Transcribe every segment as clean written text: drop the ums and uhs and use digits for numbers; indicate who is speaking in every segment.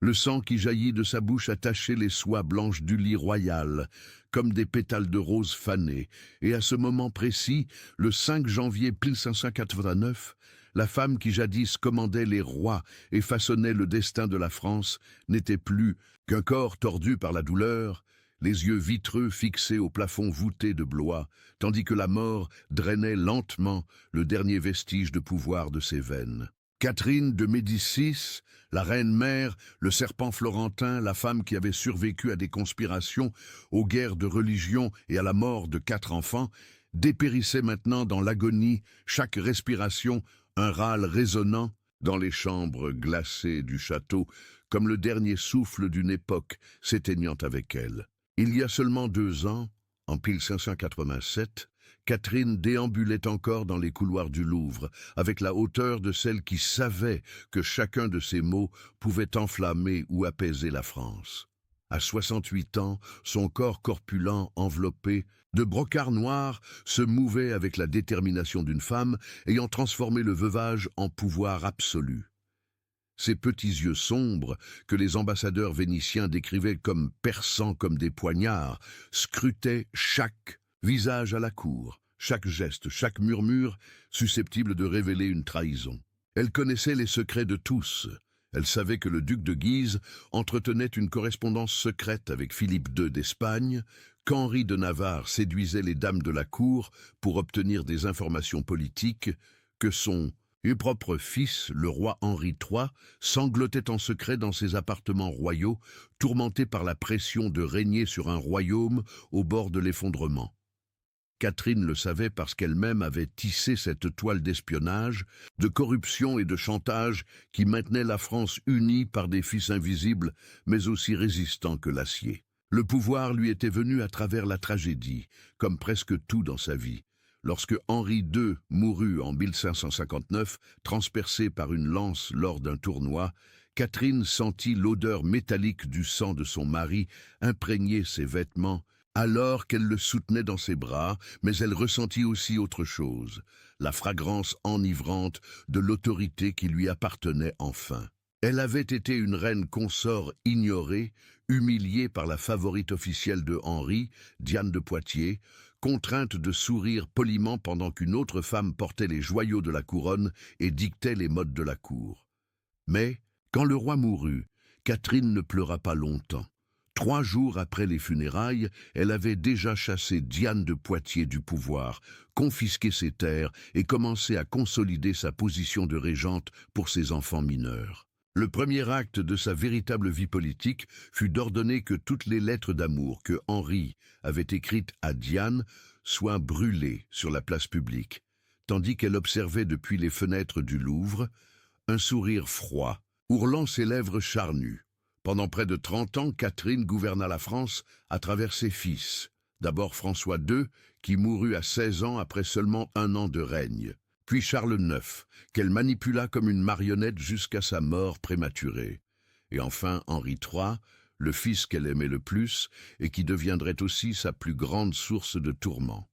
Speaker 1: Le sang qui jaillit de sa bouche a taché les soies blanches du lit royal, comme des pétales de rose fanés, et à ce moment précis, le 5 janvier 1589, la femme qui jadis commandait les rois et façonnait le destin de la France n'était plus qu'un corps tordu par la douleur, les yeux vitreux fixés au plafond voûté de Blois, tandis que la mort drainait lentement le dernier vestige de pouvoir de ses veines. Catherine de Médicis, la reine-mère, le serpent florentin, la femme qui avait survécu à des conspirations, aux guerres de religion et à la mort de 4 enfants, dépérissait maintenant dans l'agonie, chaque respiration, un râle résonnant dans les chambres glacées du château, comme le dernier souffle d'une époque s'éteignant avec elle. Il y a seulement 2 ans, en 1587, Catherine déambulait encore dans les couloirs du Louvre, avec la hauteur de celle qui savait que chacun de ses mots pouvait enflammer ou apaiser la France. À 68 ans, son corps corpulent enveloppé de brocart noir se mouvait avec la détermination d'une femme ayant transformé le veuvage en pouvoir absolu. Ses petits yeux sombres, que les ambassadeurs vénitiens décrivaient comme perçants comme des poignards, scrutaient chaque visage à la cour, chaque geste, chaque murmure susceptible de révéler une trahison. Elle connaissait les secrets de tous. Elle savait que le duc de Guise entretenait une correspondance secrète avec Philippe II d'Espagne, qu'Henri de Navarre séduisait les dames de la cour pour obtenir des informations politiques, que son propre fils, le roi Henri III, sanglotait en secret dans ses appartements royaux, tourmenté par la pression de régner sur un royaume au bord de l'effondrement. Catherine le savait parce qu'elle-même avait tissé cette toile d'espionnage, de corruption et de chantage qui maintenait la France unie par des fils invisibles, mais aussi résistants que l'acier. Le pouvoir lui était venu à travers la tragédie, comme presque tout dans sa vie. Lorsque Henri II mourut en 1559, transpercé par une lance lors d'un tournoi, Catherine sentit l'odeur métallique du sang de son mari imprégner ses vêtements, alors qu'elle le soutenait dans ses bras, mais elle ressentit aussi autre chose, la fragrance enivrante de l'autorité qui lui appartenait enfin. Elle avait été une reine consort ignorée, humiliée par la favorite officielle de Henri, Diane de Poitiers, contrainte de sourire poliment pendant qu'une autre femme portait les joyaux de la couronne et dictait les modes de la cour. Mais, quand le roi mourut, Catherine ne pleura pas longtemps. 3 jours après les funérailles, elle avait déjà chassé Diane de Poitiers du pouvoir, confisqué ses terres et commencé à consolider sa position de régente pour ses enfants mineurs. Le premier acte de sa véritable vie politique fut d'ordonner que toutes les lettres d'amour que Henri avait écrites à Diane soient brûlées sur la place publique, tandis qu'elle observait depuis les fenêtres du Louvre un sourire froid, ourlant ses lèvres charnues. Pendant près de 30 ans, Catherine gouverna la France à travers ses fils. D'abord François II, qui mourut à 16 ans après seulement 1 an de règne. Puis Charles IX, qu'elle manipula comme une marionnette jusqu'à sa mort prématurée. Et enfin Henri III, le fils qu'elle aimait le plus et qui deviendrait aussi sa plus grande source de tourments.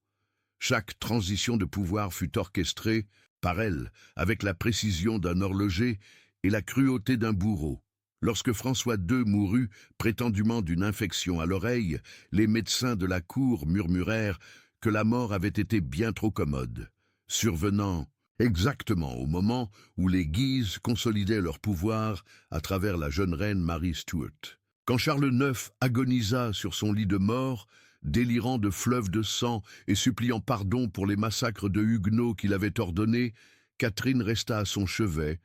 Speaker 1: Chaque transition de pouvoir fut orchestrée par elle, avec la précision d'un horloger et la cruauté d'un bourreau. Lorsque François II mourut, prétendument d'une infection à l'oreille, les médecins de la cour murmurèrent que la mort avait été bien trop commode, survenant exactement au moment où les Guises consolidaient leur pouvoir à travers la jeune reine Marie Stuart. Quand Charles IX agonisa sur son lit de mort, délirant de fleuves de sang et suppliant pardon pour les massacres de Huguenots qu'il avait ordonnés, Catherine resta à son chevet,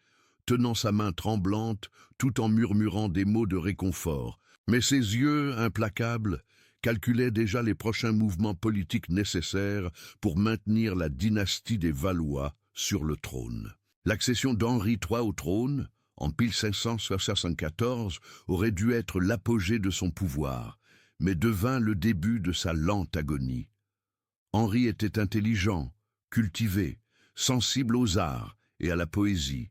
Speaker 1: tenant sa main tremblante, tout en murmurant des mots de réconfort. Mais ses yeux, implacables, calculaient déjà les prochains mouvements politiques nécessaires pour maintenir la dynastie des Valois sur le trône. L'accession d'Henri III au trône, en 1574, aurait dû être l'apogée de son pouvoir, mais devint le début de sa lente agonie. Henri était intelligent, cultivé, sensible aux arts et à la poésie,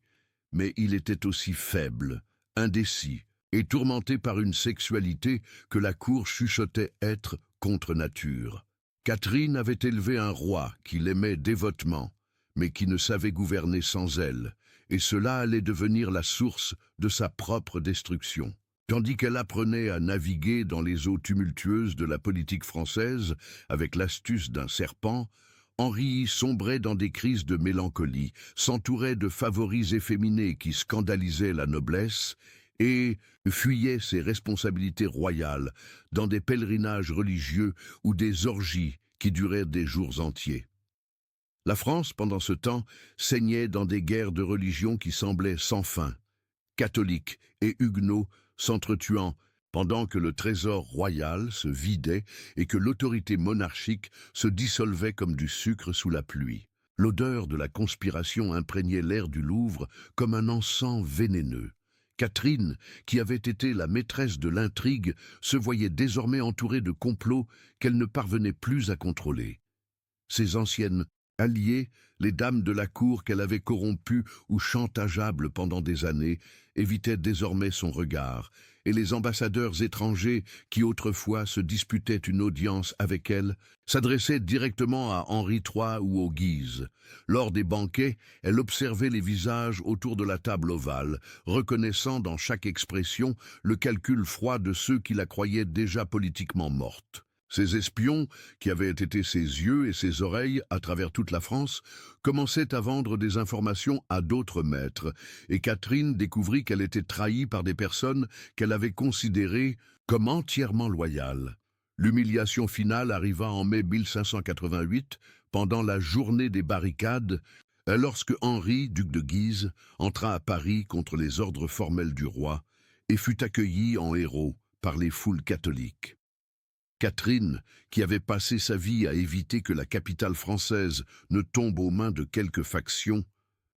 Speaker 1: mais il était aussi faible, indécis et tourmenté par une sexualité que la cour chuchotait être contre nature. Catherine avait élevé un roi qui l'aimait dévotement, mais qui ne savait gouverner sans elle, et cela allait devenir la source de sa propre destruction. Tandis qu'elle apprenait à naviguer dans les eaux tumultueuses de la politique française avec l'astuce d'un serpent, Henri sombrait dans des crises de mélancolie, s'entourait de favoris efféminés qui scandalisaient la noblesse et fuyait ses responsabilités royales dans des pèlerinages religieux ou des orgies qui duraient des jours entiers. La France, pendant ce temps, saignait dans des guerres de religion qui semblaient sans fin, catholiques et huguenots s'entretuant pendant que le trésor royal se vidait et que l'autorité monarchique se dissolvait comme du sucre sous la pluie. L'odeur de la conspiration imprégnait l'air du Louvre comme un encens vénéneux. Catherine, qui avait été la maîtresse de l'intrigue, se voyait désormais entourée de complots qu'elle ne parvenait plus à contrôler. Ses anciennes alliées, les dames de la cour qu'elle avait corrompues ou chantageables pendant des années, évitaient désormais son regard, et les ambassadeurs étrangers qui autrefois se disputaient une audience avec elle s'adressaient directement à Henri III ou aux Guises. Lors des banquets, elle observait les visages autour de la table ovale, reconnaissant dans chaque expression le calcul froid de ceux qui la croyaient déjà politiquement morte. Ces espions, qui avaient été ses yeux et ses oreilles à travers toute la France, commençaient à vendre des informations à d'autres maîtres, et Catherine découvrit qu'elle était trahie par des personnes qu'elle avait considérées comme entièrement loyales. L'humiliation finale arriva en mai 1588, pendant la journée des barricades, lorsque Henri, duc de Guise, entra à Paris contre les ordres formels du roi et fut accueilli en héros par les foules catholiques. Catherine, qui avait passé sa vie à éviter que la capitale française ne tombe aux mains de quelques factions,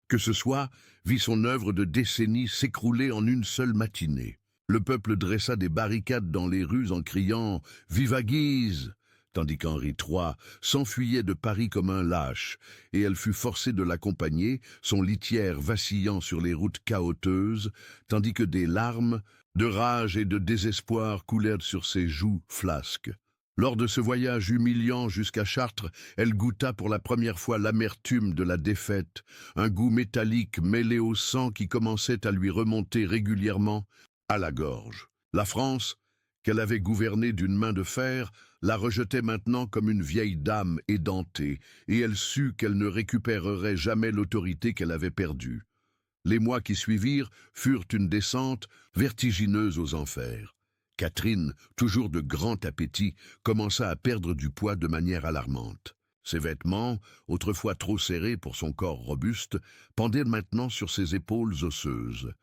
Speaker 1: que ce soit, vit son œuvre de décennies s'écrouler en une seule matinée. Le peuple dressa des barricades dans les rues en criant « Viva Guise !» tandis qu'Henri III s'enfuyait de Paris comme un lâche, et elle fut forcée de l'accompagner, son litière vacillant sur les routes caoteuses, tandis que des larmes de rage et de désespoir coulèrent sur ses joues flasques. Lors de ce voyage humiliant jusqu'à Chartres, elle goûta pour la première fois l'amertume de la défaite, un goût métallique mêlé au sang qui commençait à lui remonter régulièrement à la gorge. La France, qu'elle avait gouvernée d'une main de fer, la rejetait maintenant comme une vieille dame édentée, et elle sut qu'elle ne récupérerait jamais l'autorité qu'elle avait perdue. Les mois qui suivirent furent une descente vertigineuse aux enfers. Catherine, toujours de grand appétit, commença à perdre du poids de manière alarmante. Ses vêtements, autrefois trop serrés pour son corps robuste, pendaient maintenant sur ses épaules osseuses.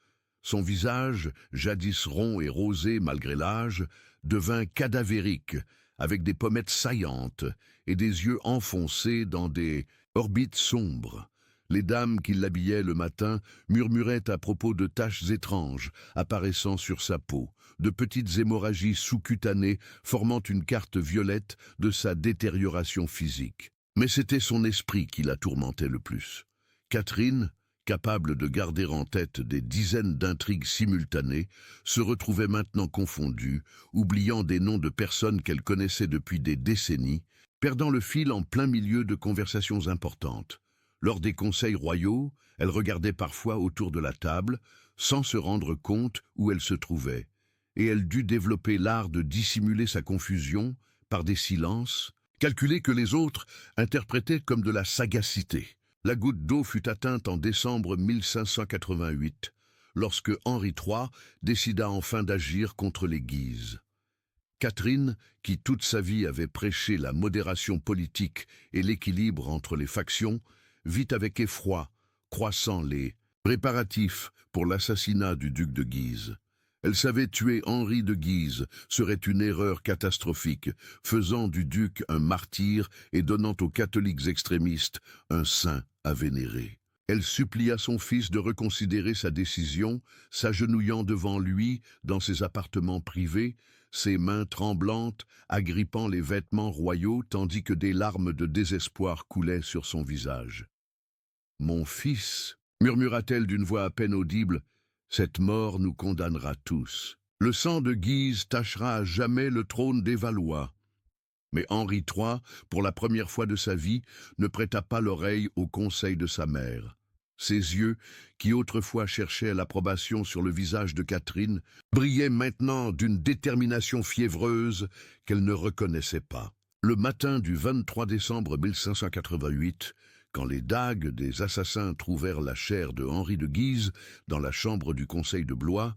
Speaker 1: Son visage, jadis rond et rosé malgré l'âge, devint cadavérique, avec des pommettes saillantes et des yeux enfoncés dans des orbites sombres. Les dames qui l'habillaient le matin murmuraient à propos de taches étranges apparaissant sur sa peau, de petites hémorragies sous-cutanées formant une carte violette de sa détérioration physique. Mais c'était son esprit qui la tourmentait le plus. Catherine, capable de garder en tête des dizaines d'intrigues simultanées, se retrouvait maintenant confondue, oubliant des noms de personnes qu'elle connaissait depuis des décennies, perdant le fil en plein milieu de conversations importantes. Lors des conseils royaux, elle regardait parfois autour de la table, sans se rendre compte où elle se trouvait, et elle dut développer l'art de dissimuler sa confusion par des silences, calculés que les autres interprétaient comme de la sagacité. La goutte d'eau fut atteinte en décembre 1588, lorsque Henri III décida enfin d'agir contre les Guises. Catherine, qui toute sa vie avait prêché la modération politique et l'équilibre entre les factions, vit avec effroi croissant les préparatifs pour l'assassinat du duc de Guise. Elle savait tuer Henri de Guise serait une erreur catastrophique, faisant du duc un martyr et donnant aux catholiques extrémistes un saint à vénérer. Elle supplia son fils de reconsidérer sa décision, s'agenouillant devant lui dans ses appartements privés, ses mains tremblantes agrippant les vêtements royaux tandis que des larmes de désespoir coulaient sur son visage. « Mon fils » murmura-t-elle d'une voix à peine audible, « cette mort nous condamnera tous. Le sang de Guise tachera à jamais le trône des Valois. » Mais Henri III, pour la première fois de sa vie, ne prêta pas l'oreille aux conseils de sa mère. Ses yeux, qui autrefois cherchaient l'approbation sur le visage de Catherine, brillaient maintenant d'une détermination fiévreuse qu'elle ne reconnaissait pas. Le matin du 23 décembre 1588, quand les dagues des assassins trouvèrent la chair de Henri de Guise dans la chambre du conseil de Blois,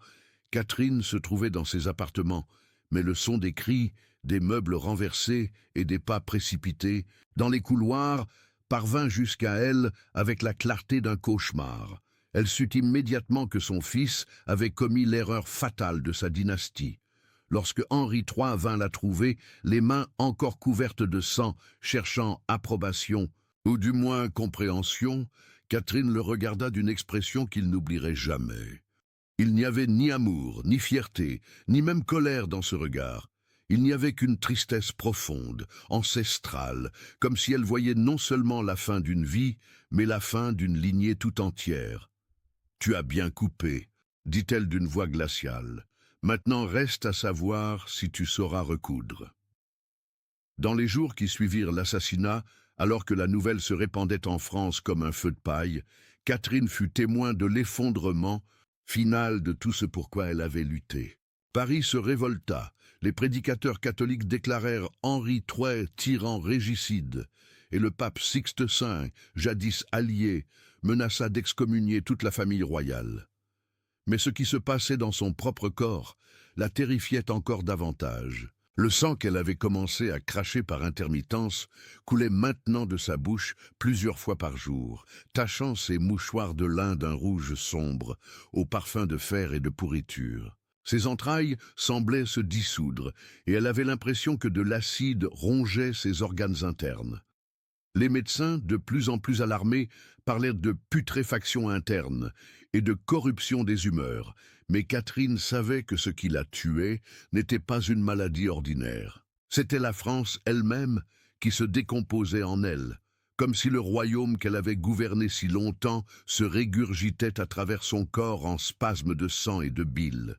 Speaker 1: Catherine se trouvait dans ses appartements, mais le son des cris, des meubles renversés et des pas précipités, dans les couloirs, parvint jusqu'à elle avec la clarté d'un cauchemar. Elle sut immédiatement que son fils avait commis l'erreur fatale de sa dynastie. Lorsque Henri III vint la trouver, les mains encore couvertes de sang, cherchant approbation, ou du moins compréhension, Catherine le regarda d'une expression qu'il n'oublierait jamais. Il n'y avait ni amour, ni fierté, ni même colère dans ce regard. Il n'y avait qu'une tristesse profonde, ancestrale, comme si elle voyait non seulement la fin d'une vie, mais la fin d'une lignée tout entière. « Tu as bien coupé », dit-elle d'une voix glaciale. « Maintenant reste à savoir si tu sauras recoudre. » Dans les jours qui suivirent l'assassinat, alors que la nouvelle se répandait en France comme un feu de paille, Catherine fut témoin de l'effondrement final de tout ce pourquoi elle avait lutté. Paris se révolta. Les prédicateurs catholiques déclarèrent Henri III tyran régicide, et le pape Sixte V, jadis allié, menaça d'excommunier toute la famille royale. Mais ce qui se passait dans son propre corps la terrifiait encore davantage. Le sang qu'elle avait commencé à cracher par intermittence coulait maintenant de sa bouche plusieurs fois par jour, tachant ses mouchoirs de lin d'un rouge sombre, au parfum de fer et de pourriture. Ses entrailles semblaient se dissoudre, et elle avait l'impression que de l'acide rongeait ses organes internes. Les médecins, de plus en plus alarmés, parlaient de putréfaction interne et de corruption des humeurs, mais Catherine savait que ce qui la tuait n'était pas une maladie ordinaire. C'était la France elle-même qui se décomposait en elle, comme si le royaume qu'elle avait gouverné si longtemps se régurgitait à travers son corps en spasmes de sang et de bile.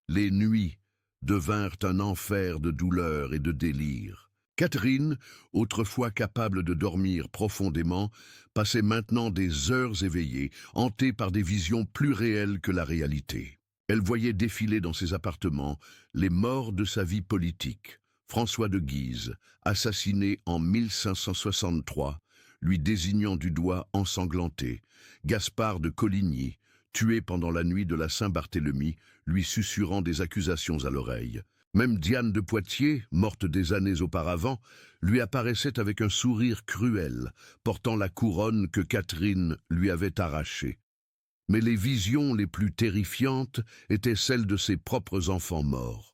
Speaker 1: Les nuits devinrent un enfer de douleur et de délire. Catherine, autrefois capable de dormir profondément, passait maintenant des heures éveillée, hantée par des visions plus réelles que la réalité. Elle voyait défiler dans ses appartements les morts de sa vie politique. François de Guise, assassiné en 1563, lui désignant du doigt ensanglanté. Gaspard de Coligny, tué pendant la nuit de la Saint-Barthélemy, lui susurrant des accusations à l'oreille. Même Diane de Poitiers, morte des années auparavant, lui apparaissait avec un sourire cruel, portant la couronne que Catherine lui avait arrachée. Mais les visions les plus terrifiantes étaient celles de ses propres enfants morts.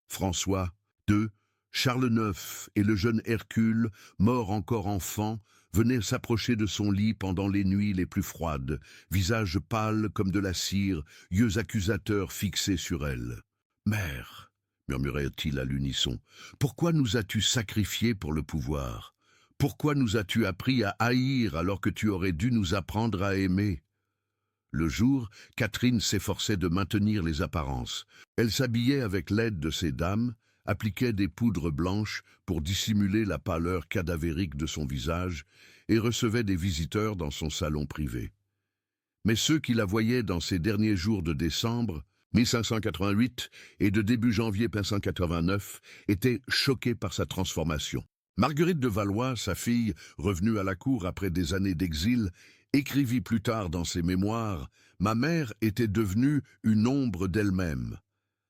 Speaker 1: François II, Charles IX et le jeune Hercule, mort encore enfant, venaient s'approcher de son lit pendant les nuits les plus froides, visage pâle comme de la cire, yeux accusateurs fixés sur elle. « Mère !» murmurait-il à l'unisson, « pourquoi nous as-tu sacrifiés pour le pouvoir? Pourquoi nous as-tu appris à haïr alors que tu aurais dû nous apprendre à aimer ?» Le jour, Catherine s'efforçait de maintenir les apparences. Elle s'habillait avec l'aide de ses dames, appliquait des poudres blanches pour dissimuler la pâleur cadavérique de son visage et recevait des visiteurs dans son salon privé. Mais ceux qui la voyaient dans ces derniers jours de décembre 1588 et de début janvier 1589 étaient choqués par sa transformation. Marguerite de Valois, sa fille, revenue à la cour après des années d'exil, écrivit plus tard dans ses mémoires « Ma mère était devenue une ombre d'elle-même.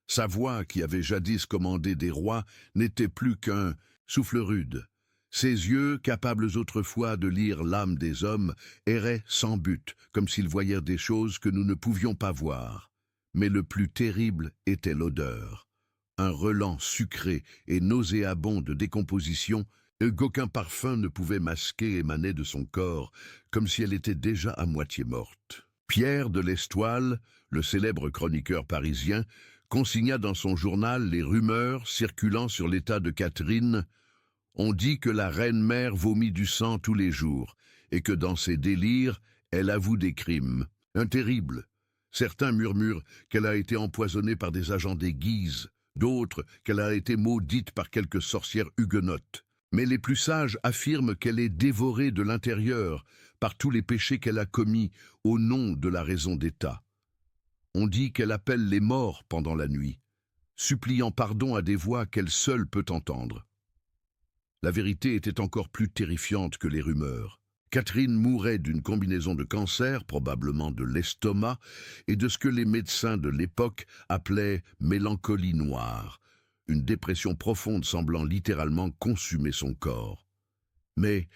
Speaker 1: Sa voix, qui avait jadis commandé des rois, n'était plus qu'un souffle rude. Ses yeux, capables autrefois de lire l'âme des hommes, erraient sans but, comme s'ils voyaient des choses que nous ne pouvions pas voir. Mais le plus terrible était l'odeur. Un relent sucré et nauséabond de décomposition qu'aucun parfum ne pouvait masquer émanait de son corps, comme si elle était déjà à moitié morte. Pierre de l'Estoile, le célèbre chroniqueur parisien, consigna dans son journal les rumeurs circulant sur l'état de Catherine. On dit que la reine-mère vomit du sang tous les jours, et que dans ses délires, elle avoue des crimes. Un terrible. Certains murmurent qu'elle a été empoisonnée par des agents des Guises, d'autres qu'elle a été maudite par quelques sorcières huguenotes. Mais les plus sages affirment qu'elle est dévorée de l'intérieur par tous les péchés qu'elle a commis au nom de la raison d'État. On dit qu'elle appelle les morts pendant la nuit, suppliant pardon à des voix qu'elle seule peut entendre. La vérité était encore plus terrifiante que les rumeurs. Catherine mourait d'une combinaison de cancer, probablement de l'estomac, et de ce que les médecins de l'époque appelaient mélancolie noire, une dépression profonde semblant littéralement consumer son corps. Mais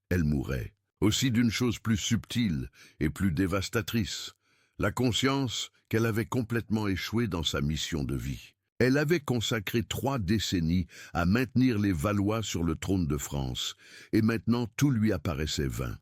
Speaker 1: elle mourait aussi d'une chose plus subtile et plus dévastatrice, la conscience qu'elle avait complètement échoué dans sa mission de vie. Elle avait consacré 3 décennies à maintenir les Valois sur le trône de France, et maintenant tout lui apparaissait vain.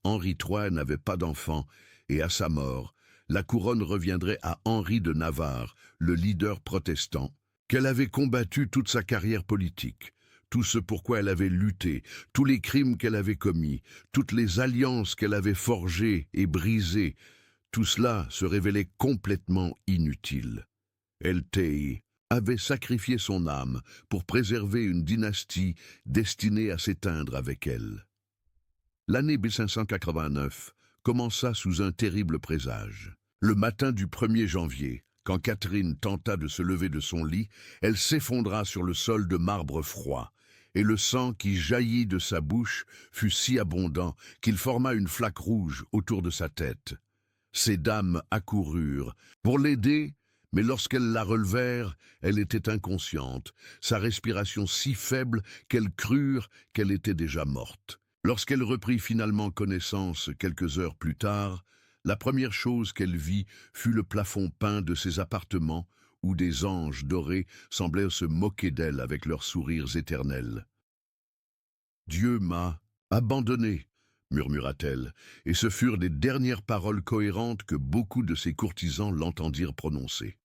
Speaker 1: Henri III n'avait pas d'enfant, et à sa mort, la couronne reviendrait à Henri de Navarre, le leader protestant, qu'elle avait combattu toute sa carrière politique, tout ce pourquoi elle avait lutté, tous les crimes qu'elle avait commis, toutes les alliances qu'elle avait forgées et brisées, tout cela se révélait complètement inutile. El-Tei avait sacrifié son âme pour préserver une dynastie destinée à s'éteindre avec elle. L'année 1589 commença sous un terrible présage. Le matin du 1er janvier, quand Catherine tenta de se lever de son lit, elle s'effondra sur le sol de marbre froid, et le sang qui jaillit de sa bouche fut si abondant qu'il forma une flaque rouge autour de sa tête. Ces dames accoururent pour l'aider, mais lorsqu'elles la relevèrent, elle était inconsciente, sa respiration si faible qu'elles crurent qu'elle était déjà morte. Lorsqu'elle reprit finalement connaissance quelques heures plus tard, la première chose qu'elle vit fut le plafond peint de ses appartements où des anges dorés semblaient se moquer d'elle avec leurs sourires éternels. « Dieu m'a abandonnée », murmura-t-elle, et ce furent les dernières paroles cohérentes que beaucoup de ses courtisans l'entendirent prononcer.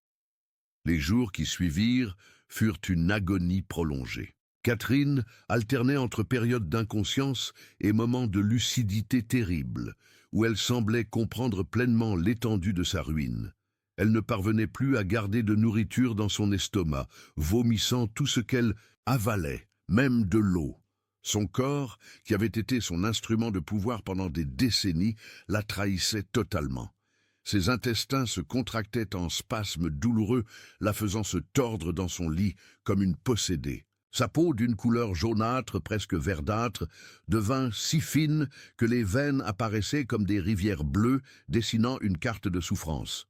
Speaker 1: Les jours qui suivirent furent une agonie prolongée. Catherine alternait entre périodes d'inconscience et moments de lucidité terrible, où elle semblait comprendre pleinement l'étendue de sa ruine. Elle ne parvenait plus à garder de nourriture dans son estomac, vomissant tout ce qu'elle avalait, même de l'eau. Son corps, qui avait été son instrument de pouvoir pendant des décennies, la trahissait totalement. Ses intestins se contractaient en spasmes douloureux, la faisant se tordre dans son lit comme une possédée. Sa peau, d'une couleur jaunâtre, presque verdâtre, devint si fine que les veines apparaissaient comme des rivières bleues dessinant une carte de souffrance.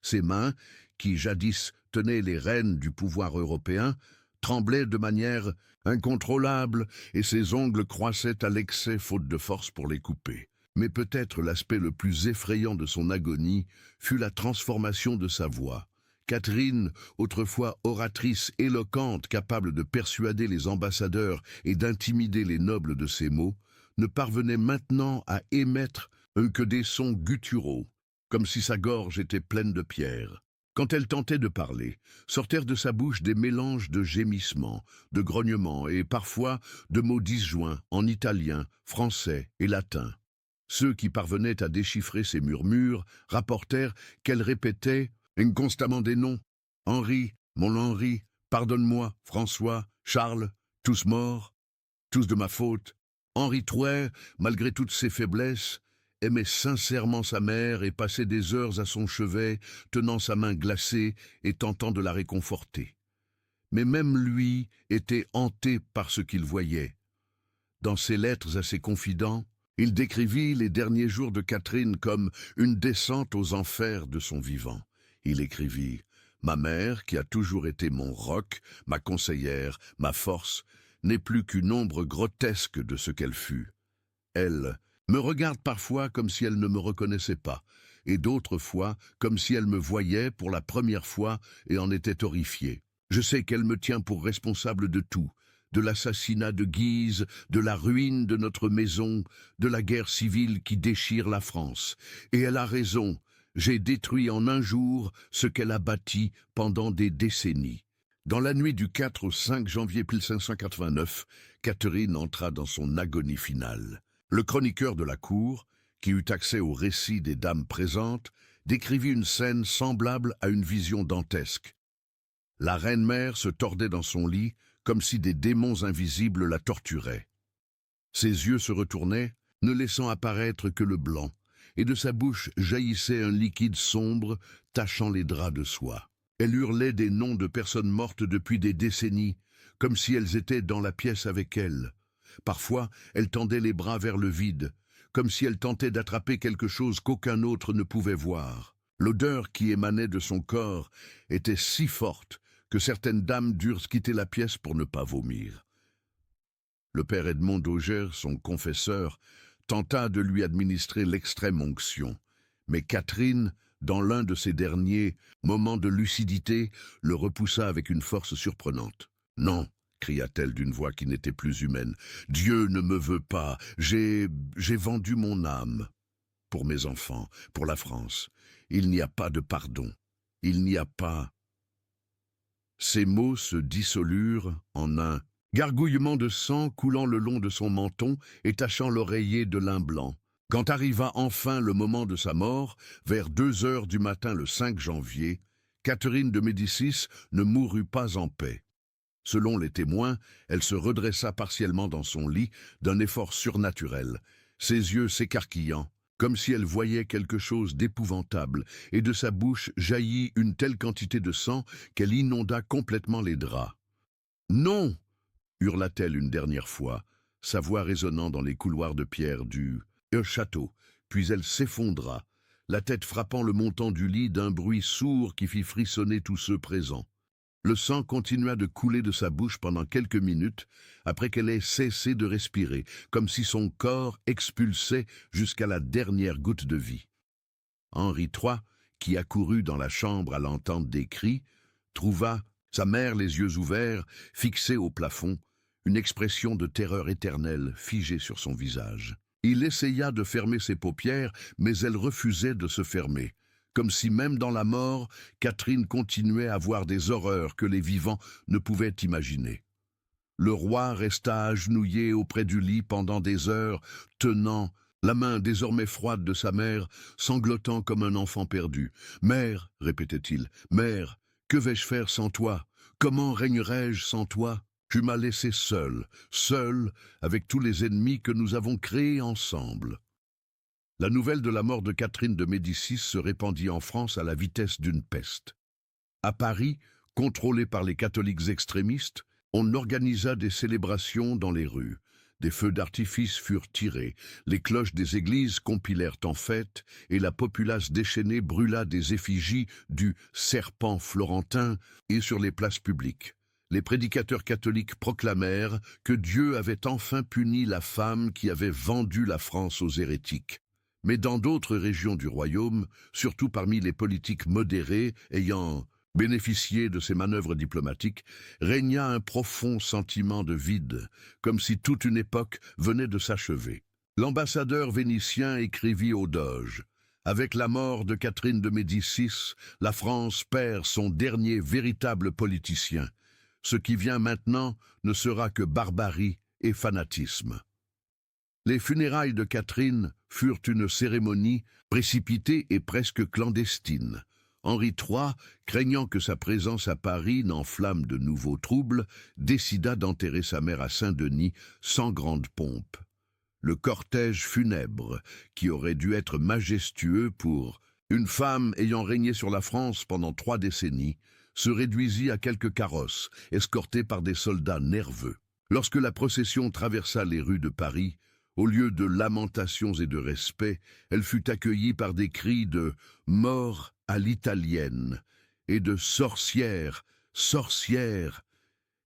Speaker 1: Ses mains, qui jadis tenaient les rênes du pouvoir européen, tremblaient de manière incontrôlable et ses ongles croissaient à l'excès faute de force pour les couper. Mais peut-être l'aspect le plus effrayant de son agonie fut la transformation de sa voix. Catherine, autrefois oratrice éloquente capable de persuader les ambassadeurs et d'intimider les nobles de ses mots, ne parvenait maintenant à émettre que des sons gutturaux, comme si sa gorge était pleine de pierres. Quand elle tentait de parler, sortèrent de sa bouche des mélanges de gémissements, de grognements et parfois de mots disjoints en italien, français et latin. Ceux qui parvenaient à déchiffrer ces murmures rapportèrent qu'elle répétait constamment des noms. Henri, mon Henri, pardonne-moi, François, Charles, tous morts, tous de ma faute. Henri III, malgré toutes ses faiblesses, aimait sincèrement sa mère et passait des heures à son chevet, tenant sa main glacée et tentant de la réconforter. Mais même lui était hanté par ce qu'il voyait. Dans ses lettres à ses confidents, il décrivit les derniers jours de Catherine comme une descente aux enfers de son vivant. Il écrivit « Ma mère, qui a toujours été mon roc, ma conseillère, ma force, n'est plus qu'une ombre grotesque de ce qu'elle fut. Elle me regarde parfois comme si elle ne me reconnaissait pas, et d'autres fois comme si elle me voyait pour la première fois et en était horrifiée. Je sais qu'elle me tient pour responsable de tout, de l'assassinat de Guise, de la ruine de notre maison, de la guerre civile qui déchire la France. Et elle a raison. J'ai détruit en un jour ce qu'elle a bâti pendant des décennies. » Dans la nuit du 4 au 5 janvier 1589, Catherine entra dans son agonie finale. Le chroniqueur de la cour, qui eut accès au récit des dames présentes, décrivit une scène semblable à une vision dantesque. La reine-mère se tordait dans son lit comme si des démons invisibles la torturaient. Ses yeux se retournaient, ne laissant apparaître que le blanc, et de sa bouche jaillissait un liquide sombre, tachant les draps de soie. Elle hurlait des noms de personnes mortes depuis des décennies, comme si elles étaient dans la pièce avec elle. Parfois, elle tendait les bras vers le vide, comme si elle tentait d'attraper quelque chose qu'aucun autre ne pouvait voir. L'odeur qui émanait de son corps était si forte que certaines dames durent quitter la pièce pour ne pas vomir. Le père Edmond d'Auger, son confesseur, tenta de lui administrer l'extrême onction, mais Catherine, dans l'un de ces derniers moments de lucidité, le repoussa avec une force surprenante. « Non !» cria-t-elle d'une voix qui n'était plus humaine. « Dieu ne me veut pas. J'ai vendu mon âme. Pour mes enfants, pour la France. Il n'y a pas de pardon. Il n'y a pas... » Ces mots se dissolurent en un gargouillement de sang coulant le long de son menton et tachant l'oreiller de lin blanc. Quand arriva enfin le moment de sa mort, vers 2 heures du matin le 5 janvier, Catherine de Médicis ne mourut pas en paix. Selon les témoins, elle se redressa partiellement dans son lit d'un effort surnaturel, ses yeux s'écarquillant, comme si elle voyait quelque chose d'épouvantable, et de sa bouche jaillit une telle quantité de sang qu'elle inonda complètement les draps. « Non !» hurla-t-elle une dernière fois, sa voix résonnant dans les couloirs de pierre du château, puis elle s'effondra, la tête frappant le montant du lit d'un bruit sourd qui fit frissonner tous ceux présents. Le sang continua de couler de sa bouche pendant quelques minutes, après qu'elle ait cessé de respirer, comme si son corps expulsait jusqu'à la dernière goutte de vie. Henri III, qui accourut dans la chambre à l'entente des cris, trouva sa mère les yeux ouverts, fixés au plafond, une expression de terreur éternelle figée sur son visage. Il essaya de fermer ses paupières, mais elle refusait de se fermer, comme si même dans la mort, Catherine continuait à voir des horreurs que les vivants ne pouvaient imaginer. Le roi resta agenouillé auprès du lit pendant des heures, tenant la main désormais froide de sa mère, sanglotant comme un enfant perdu. « Mère, répétait-il, mère, que vais-je faire sans toi? Comment régnerai-je sans toi? Tu m'as laissé seul, seul, avec tous les ennemis que nous avons créés ensemble. » La nouvelle de la mort de Catherine de Médicis se répandit en France à la vitesse d'une peste. À Paris, contrôlé par les catholiques extrémistes, on organisa des célébrations dans les rues. Des feux d'artifice furent tirés, les cloches des églises compilèrent en fête, et la populace déchaînée brûla des effigies du serpent florentin et sur les places publiques. Les prédicateurs catholiques proclamèrent que Dieu avait enfin puni la femme qui avait vendu la France aux hérétiques. Mais dans d'autres régions du royaume, surtout parmi les politiques modérés ayant bénéficié de ces manœuvres diplomatiques, régna un profond sentiment de vide, comme si toute une époque venait de s'achever. L'ambassadeur vénitien écrivit au doge: « Avec la mort de Catherine de Médicis, la France perd son dernier véritable politicien. Ce qui vient maintenant ne sera que barbarie et fanatisme. » Les funérailles de Catherine furent une cérémonie précipitée et presque clandestine. Henri III, craignant que sa présence à Paris n'enflamme de nouveaux troubles, décida d'enterrer sa mère à Saint-Denis sans grande pompe. Le cortège funèbre, qui aurait dû être majestueux pour une femme ayant régné sur la France pendant 3 décennies, se réduisit à quelques carrosses, escortés par des soldats nerveux. Lorsque la procession traversa les rues de Paris, au lieu de lamentations et de respect, elle fut accueillie par des cris de « mort à l'italienne » et de « sorcière, sorcière ».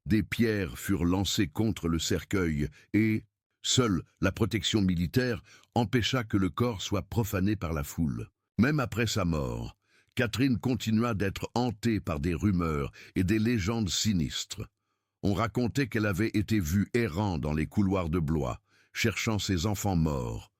Speaker 1: Des pierres furent lancées contre le cercueil et seule la protection militaire empêcha que le corps soit profané par la foule. Même après sa mort, Catherine continua d'être hantée par des rumeurs et des légendes sinistres. On racontait qu'elle avait été vue errant dans les couloirs de Blois, cherchant ses enfants morts.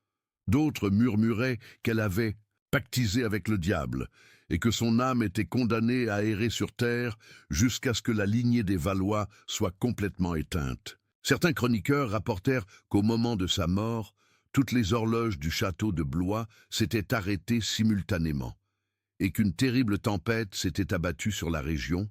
Speaker 1: D'autres murmuraient qu'elle avait pactisé avec le diable et que son âme était condamnée à errer sur terre jusqu'à ce que la lignée des Valois soit complètement éteinte. Certains chroniqueurs rapportèrent qu'au moment de sa mort, toutes les horloges du château de Blois s'étaient arrêtées simultanément et qu'une terrible tempête s'était abattue sur la région,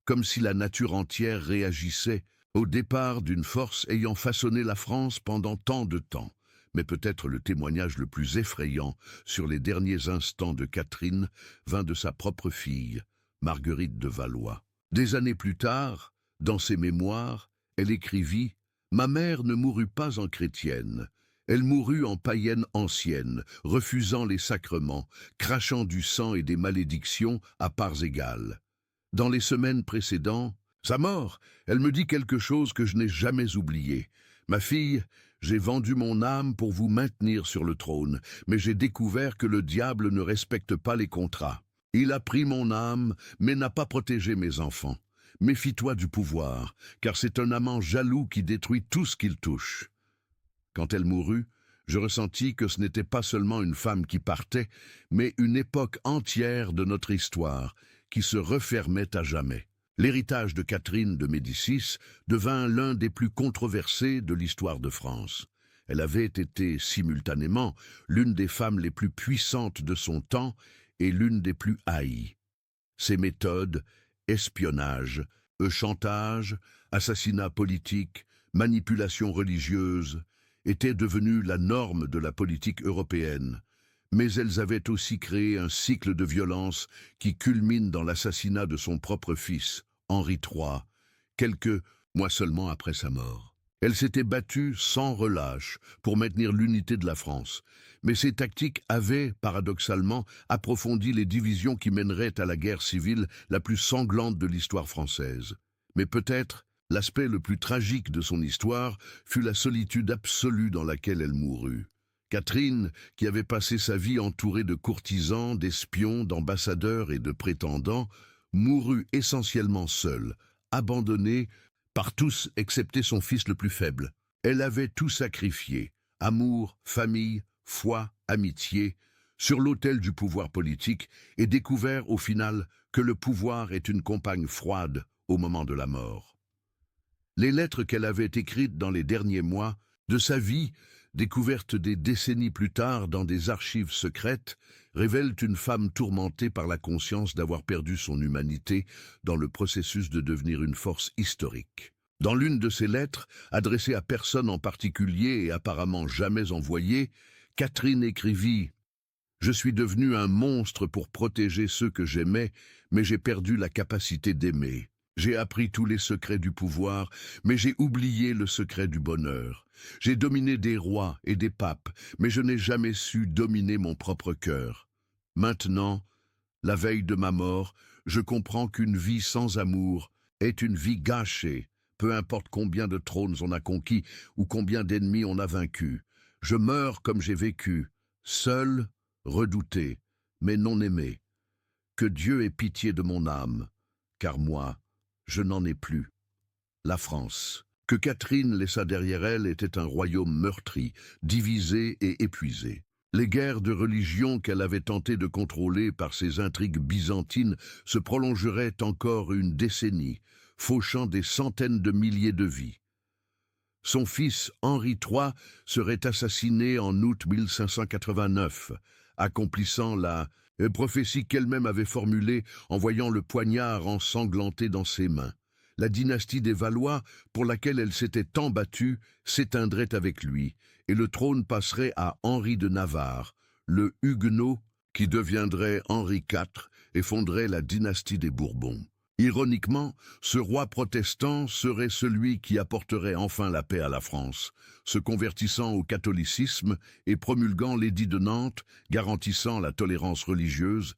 Speaker 1: comme si la nature entière réagissait au départ d'une force ayant façonné la France pendant tant de temps. Mais peut-être le témoignage le plus effrayant sur les derniers instants de Catherine vint de sa propre fille, Marguerite de Valois. Des années plus tard, dans ses mémoires, elle écrivit « Ma mère ne mourut pas en chrétienne. Elle mourut en païenne ancienne, refusant les sacrements, crachant du sang et des malédictions à parts égales. Dans les semaines précédentes, sa mort, elle me dit quelque chose que je n'ai jamais oublié. Ma fille, j'ai vendu mon âme pour vous maintenir sur le trône, mais j'ai découvert que le diable ne respecte pas les contrats. Il a pris mon âme, mais n'a pas protégé mes enfants. Méfie-toi du pouvoir, car c'est un amant jaloux qui détruit tout ce qu'il touche. » Quand elle mourut, je ressentis que ce n'était pas seulement une femme qui partait, mais une époque entière de notre histoire qui se refermait à jamais. L'héritage de Catherine de Médicis devint l'un des plus controversés de l'histoire de France. Elle avait été simultanément l'une des femmes les plus puissantes de son temps et l'une des plus haïes. Ses méthodes, espionnage, chantage, assassinat politique, manipulation religieuse, étaient devenues la norme de la politique européenne, mais elles avaient aussi créé un cycle de violence qui culmine dans l'assassinat de son propre fils, Henri III, quelques mois seulement après sa mort. Elle s'était battue sans relâche pour maintenir l'unité de la France, mais ces tactiques avaient, paradoxalement, approfondi les divisions qui mèneraient à la guerre civile la plus sanglante de l'histoire française. Mais peut-être, l'aspect le plus tragique de son histoire fut la solitude absolue dans laquelle elle mourut. Catherine, qui avait passé sa vie entourée de courtisans, d'espions, d'ambassadeurs et de prétendants, mourut essentiellement seule, abandonnée par tous excepté son fils le plus faible. Elle avait tout sacrifié, amour, famille, foi, amitié, sur l'autel du pouvoir politique et découvert au final que le pouvoir est une compagne froide au moment de la mort. Les lettres qu'elle avait écrites dans les derniers mois de sa vie, découvertes des décennies plus tard dans des archives secrètes, révèlent une femme tourmentée par la conscience d'avoir perdu son humanité dans le processus de devenir une force historique. Dans l'une de ses lettres, adressée à personne en particulier et apparemment jamais envoyée, Catherine écrivit « Je suis devenue un monstre pour protéger ceux que j'aimais, mais j'ai perdu la capacité d'aimer. J'ai appris tous les secrets du pouvoir, mais j'ai oublié le secret du bonheur. J'ai dominé des rois et des papes, mais je n'ai jamais su dominer mon propre cœur. Maintenant, la veille de ma mort, je comprends qu'une vie sans amour est une vie gâchée, peu importe combien de trônes on a conquis ou combien d'ennemis on a vaincus. Je meurs comme j'ai vécu, seul, redouté, mais non aimé. Que Dieu ait pitié de mon âme, car moi, je n'en ai plus. » La France, que Catherine laissa derrière elle, était un royaume meurtri, divisé et épuisé. Les guerres de religion qu'elle avait tenté de contrôler par ses intrigues byzantines se prolongeraient encore une décennie, fauchant des centaines de milliers de vies. Son fils Henri III serait assassiné en août 1589, accomplissant la prophétie qu'elle-même avait formulée en voyant le poignard ensanglanté dans ses mains. La dynastie des Valois, pour laquelle elle s'était tant battue, s'éteindrait avec lui, et le trône passerait à Henri de Navarre, le Huguenot qui deviendrait Henri IV et fonderait la dynastie des Bourbons. Ironiquement, ce roi protestant serait celui qui apporterait enfin la paix à la France, se convertissant au catholicisme et promulguant l'édit de Nantes, garantissant la tolérance religieuse,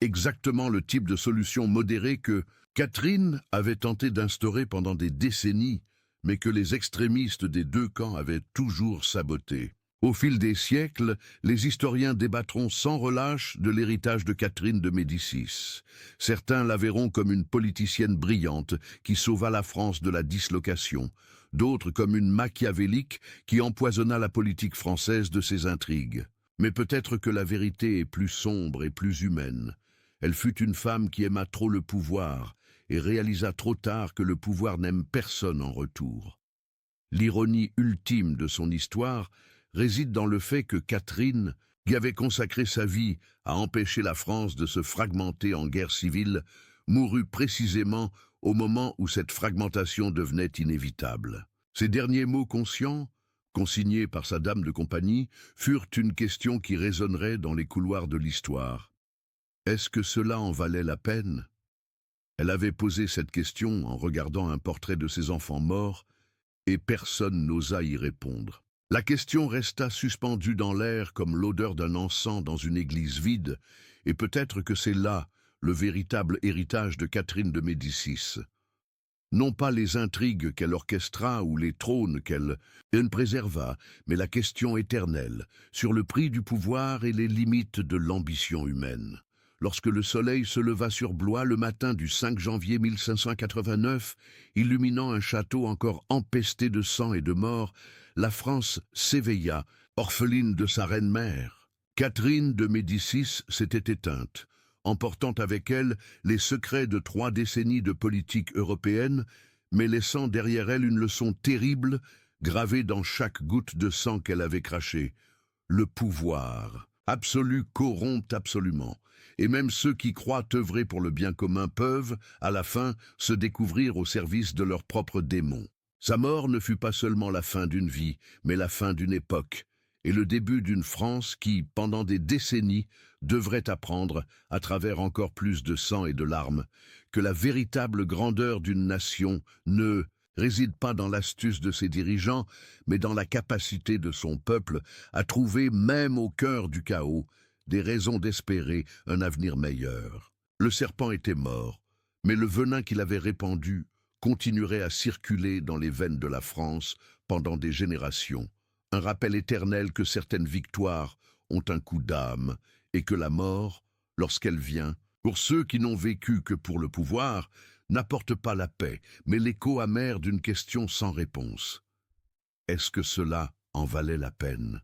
Speaker 1: exactement le type de solution modérée que Catherine avait tenté d'instaurer pendant des décennies, mais que les extrémistes des deux camps avaient toujours saboté. Au fil des siècles, les historiens débattront sans relâche de l'héritage de Catherine de Médicis. Certains la verront comme une politicienne brillante qui sauva la France de la dislocation, d'autres comme une machiavélique qui empoisonna la politique française de ses intrigues. Mais peut-être que la vérité est plus sombre et plus humaine. Elle fut une femme qui aima trop le pouvoir et réalisa trop tard que le pouvoir n'aime personne en retour. L'ironie ultime de son histoire réside dans le fait que Catherine, qui avait consacré sa vie à empêcher la France de se fragmenter en guerre civile, mourut précisément au moment où cette fragmentation devenait inévitable. Ses derniers mots conscients, consignée par sa dame de compagnie, furent une question qui résonnerait dans les couloirs de l'histoire. Est-ce que cela en valait la peine? Elle avait posé cette question en regardant un portrait de ses enfants morts, et personne n'osa y répondre. La question resta suspendue dans l'air comme l'odeur d'un encens dans une église vide, et peut-être que c'est là le véritable héritage de Catherine de Médicis. Non pas les intrigues qu'elle orchestra ou les trônes qu'elle préserva, mais la question éternelle sur le prix du pouvoir et les limites de l'ambition humaine. Lorsque le soleil se leva sur Blois le matin du 5 janvier 1589, illuminant un château encore empesté de sang et de mort, la France s'éveilla, orpheline de sa reine-mère. Catherine de Médicis s'était éteinte, emportant avec elle les secrets de 3 décennies de politique européenne, mais laissant derrière elle une leçon terrible, gravée dans chaque goutte de sang qu'elle avait crachée. Le pouvoir absolu corrompt absolument, et même ceux qui croient œuvrer pour le bien commun peuvent, à la fin, se découvrir au service de leurs propres démons. Sa mort ne fut pas seulement la fin d'une vie, mais la fin d'une époque, et le début d'une France qui, pendant des décennies, devrait apprendre, à travers encore plus de sang et de larmes, que la véritable grandeur d'une nation ne réside pas dans l'astuce de ses dirigeants, mais dans la capacité de son peuple à trouver, même au cœur du chaos, des raisons d'espérer un avenir meilleur. Le serpent était mort, mais le venin qu'il avait répandu continuerait à circuler dans les veines de la France pendant des générations. Un rappel éternel que certaines victoires ont un coup d'âme et que la mort, lorsqu'elle vient, pour ceux qui n'ont vécu que pour le pouvoir, n'apporte pas la paix, mais l'écho amer d'une question sans réponse. Est-ce que cela en valait la peine ?